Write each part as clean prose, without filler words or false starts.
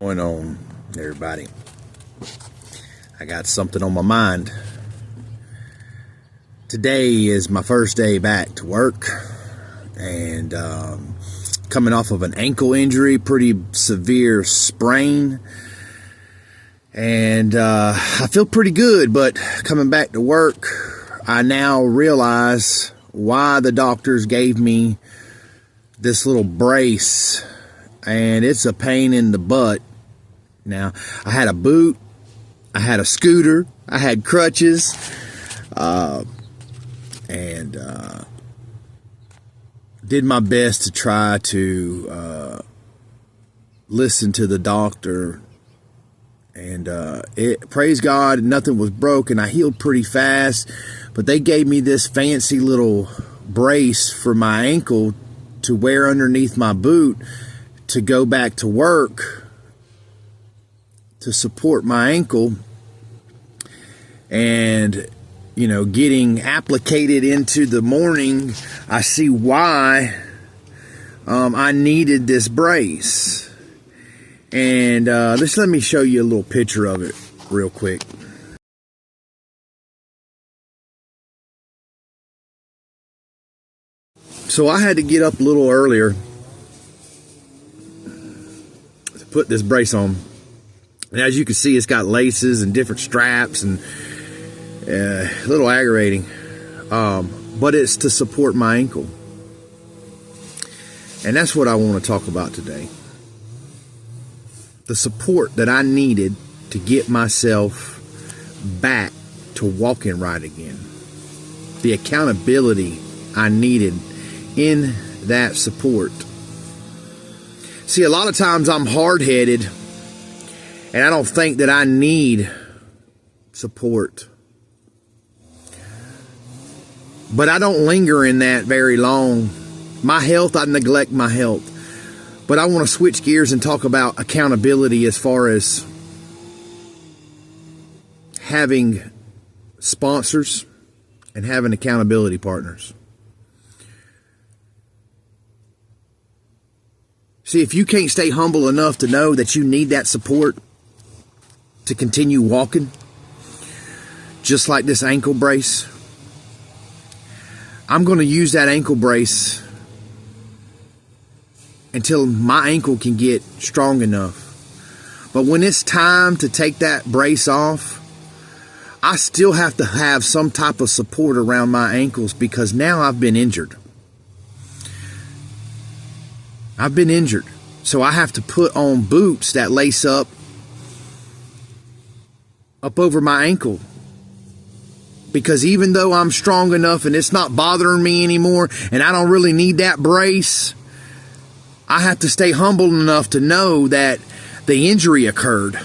Going on, everybody? I got something on my mind. Today is my first day back to work, and coming off of an ankle injury, pretty severe sprain, and I feel pretty good. But coming back to work, I now realize why the doctors gave me this little brace, and it's a pain in the butt. Now, I had a boot, I had a scooter, I had crutches, and did my best to try to listen to the doctor. And praise God, nothing was broken. I healed pretty fast, but they gave me this fancy little brace for my ankle to wear underneath my boot to go back to work, to support my ankle. And you know, getting applicated into the morning, I see why I needed this brace. And just let me show you a little picture of it real quick. So I had to get up a little earlier to put this brace on. And as you can see, it's got laces and different straps, and a little aggravating, but it's to support my ankle. And that's what I want to talk about today. The support that I needed to get myself back to walking right again. The accountability I needed in that support. See, a lot of times I'm hard-headed, and I don't think that I need support. But I don't linger in that very long. My health, I neglect my health. But I want to switch gears and talk about accountability as far as having sponsors and having accountability partners. See, if you can't stay humble enough to know that you need that support to continue walking, just like this ankle brace, I'm going to use that ankle brace until my ankle can get strong enough. But when it's time to take that brace off, I still have to have some type of support around my ankles, because now I've been injured. I've been injured. So I have to put on boots that lace up over my ankle. Because even though I'm strong enough and it's not bothering me anymore, and I don't really need that brace, I have to stay humble enough to know that the injury occurred.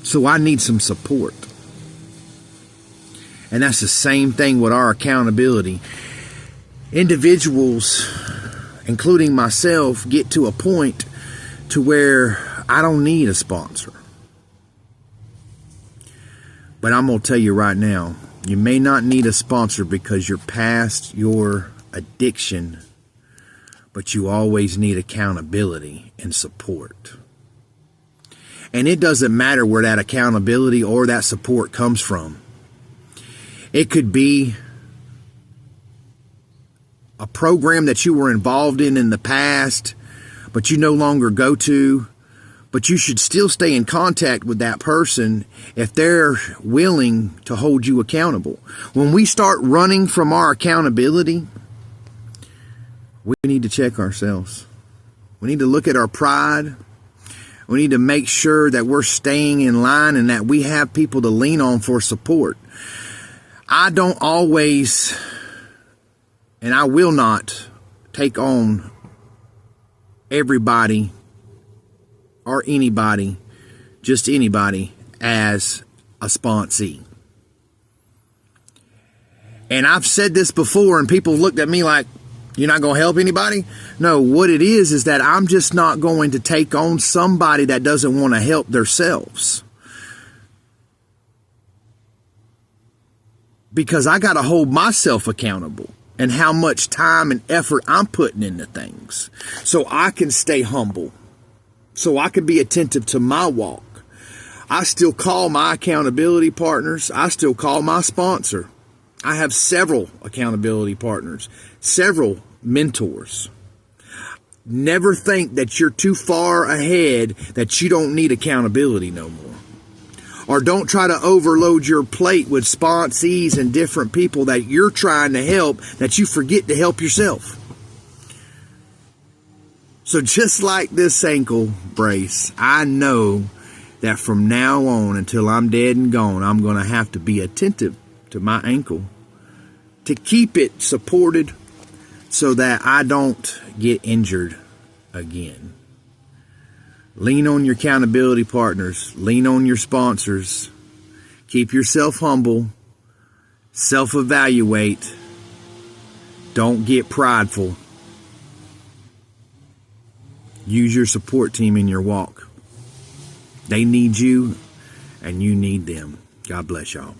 So I need some support. And that's the same thing with our accountability. Individuals, including myself, get to a point to where I don't need a sponsor. But I'm going to tell you right now, you may not need a sponsor because you're past your addiction, but you always need accountability and support. And it doesn't matter where that accountability or that support comes from. It could be a program that you were involved in the past, but you no longer go to. But you should still stay in contact with that person if they're willing to hold you accountable. When we start running from our accountability, we need to check ourselves. We need to look at our pride. We need to make sure that we're staying in line and that we have people to lean on for support. I don't always, and I will not, take on everybody or anybody, just anybody, as a sponsee. And I've said this before, and people looked at me like, you're not going to help anybody? No, what it is that I'm just not going to take on somebody that doesn't want to help themselves. Because I got to hold myself accountable. and how much time and effort I'm putting into things so I can stay humble so I could be attentive to my walk. I still call my accountability partners. I still call my sponsor. I have several accountability partners, several mentors. Never think that you're too far ahead that you don't need accountability no more. Or don't try to overload your plate with sponsees and different people that you're trying to help that you forget to help yourself. So just like this ankle brace, I know that from now on until I'm dead and gone, I'm going to have to be attentive to my ankle to keep it supported so that I don't get injured again. Lean on your accountability partners. Lean on your sponsors. Keep yourself humble. Self-evaluate. Don't get prideful. Use your support team in your walk. They need you, and you need them. God bless y'all.